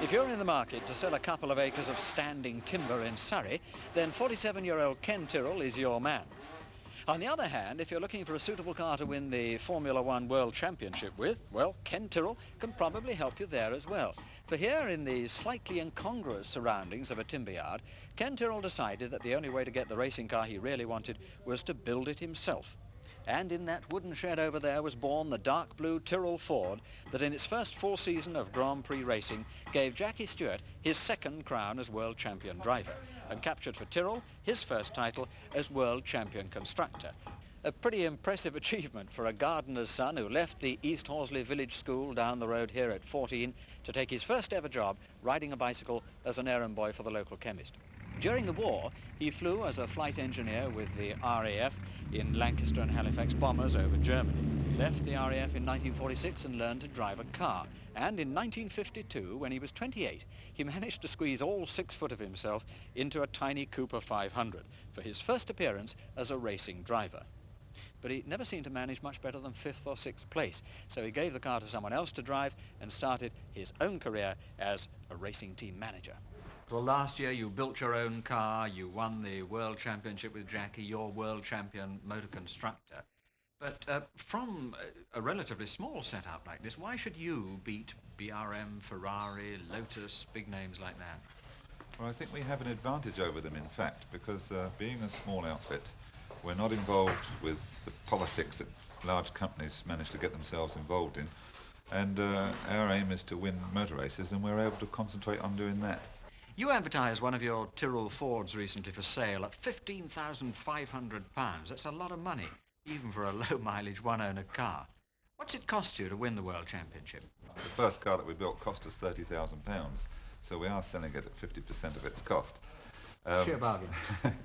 If you're in the market to sell a couple of acres of standing timber in Surrey, then 47-year-old Ken Tyrrell is your man. On the other hand, if you're looking for a suitable car to win the Formula One World Championship with, well, Ken Tyrrell can probably help you there as well. For here, in the slightly incongruous surroundings of a timber yard, Ken Tyrrell decided that the only way to get the racing car he really wanted was to build it himself. And in that wooden shed over there was born the dark blue Tyrrell Ford that in its first full season of Grand Prix racing gave Jackie Stewart his second crown as world champion driver and captured for Tyrrell his first title as world champion constructor. A pretty impressive achievement for a gardener's son who left the East Hawsley village school down the road here at 14 to take his first ever job riding a bicycle as an errand boy for the local chemist. During the war, he flew as a flight engineer with the RAF in Lancaster and Halifax bombers over Germany. He left the RAF in 1946 and learned to drive a car. And in 1952, when he was 28, he managed to squeeze all 6 foot of himself into a tiny Cooper 500 for his first appearance as a racing driver. But he never seemed to manage much better than 5th or 6th place, so he gave the car to someone else to drive and started his own career as a racing team manager. Well, last year you built your own car, you won the World Championship with Jackie, your world champion motor constructor. But from a relatively small setup like this, why should you beat BRM, Ferrari, Lotus, big names like that? Well, I think we have an advantage over them, in fact, because being a small outfit, we're not involved with the politics that large companies manage to get themselves involved in. And our aim is to win motor races, and we're able to concentrate on doing that. You advertised one of your Tyrrell Fords recently for sale at £15,500. That's a lot of money, even for a low-mileage one-owner car. What's it cost you to win the World Championship? The first car that we built cost us £30,000, so we are selling it at 50% of its cost. Sheer bargain.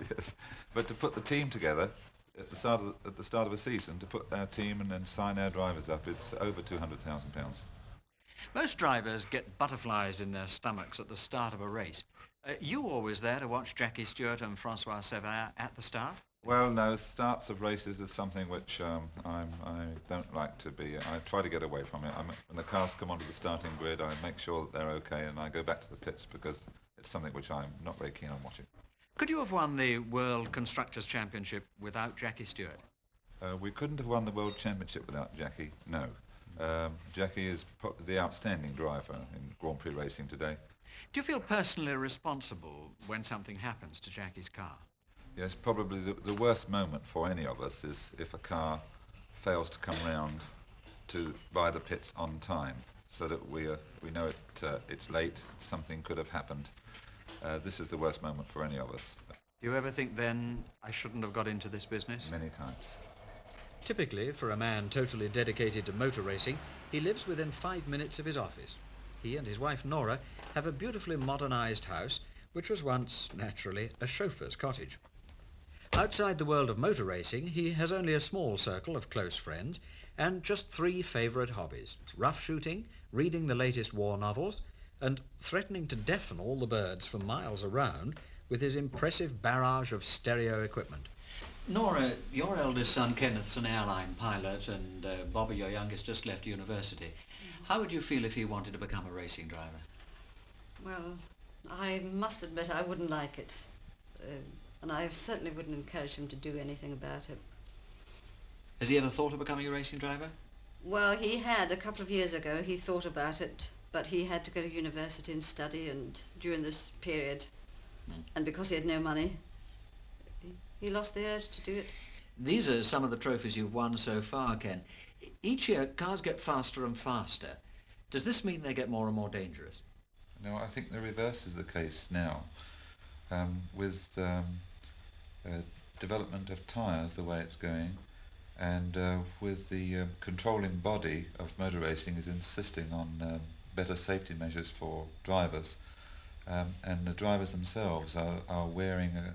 Yes, but to put the team together at the start of a season, to put our team and then sign our drivers up, it's over £200,000. Most drivers get butterflies in their stomachs at the start of a race. You always there to watch Jackie Stewart and Francois Sévère at the start? Well, no, starts of races is something which I don't like to be. I try to get away from it. When the cars come onto the starting grid, I make sure that they're okay and I go back to the pits because it's something which I'm not very keen on watching. Could you have won the World Constructors' Championship without Jackie Stewart? We couldn't have won the World Championship without Jackie, no. Jackie is the outstanding driver in Grand Prix racing today. Do you feel personally responsible when something happens to Jackie's car? Yes, probably the worst moment for any of us is if a car fails to come round by the pits on time, so that we know it's late, something could have happened. This is the worst moment for any of us. Do you ever think then, I shouldn't have got into this business? Many times. Typically, for a man totally dedicated to motor racing, he lives within 5 minutes of his office. He and his wife Nora have a beautifully modernised house, which was once, naturally, a chauffeur's cottage. Outside the world of motor racing, he has only a small circle of close friends and just 3 favourite hobbies: rough shooting, reading the latest war novels, and threatening to deafen all the birds for miles around with his impressive barrage of stereo equipment. Nora, your eldest son Kenneth's an airline pilot, and Bobby, your youngest, just left university. How would you feel if he wanted to become a racing driver? Well, I must admit I wouldn't like it. And I certainly wouldn't encourage him to do anything about it. Has he ever thought of becoming a racing driver? Well, he had a couple of years ago. He thought about it, but he had to go to university and study, and during this period, and because he had no money, he lost the urge to do it. These are some of the trophies you've won so far, Ken. Each year, cars get faster and faster. Does this mean they get more and more dangerous? No, I think the reverse is the case now. With development of tyres the way it's going, and with the controlling body of motor racing is insisting on better safety measures for drivers, and the drivers themselves are wearing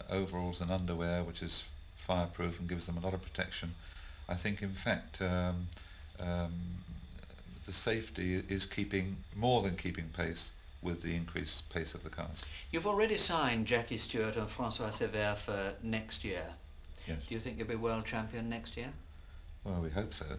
overalls and underwear which is fireproof and gives them a lot of protection. I think in fact the safety is more than keeping pace with the increased pace of the cars. You've already signed Jackie Stewart and Francois Sévère for next year. Yes. Do you think you'll be world champion next year? Well, we hope so.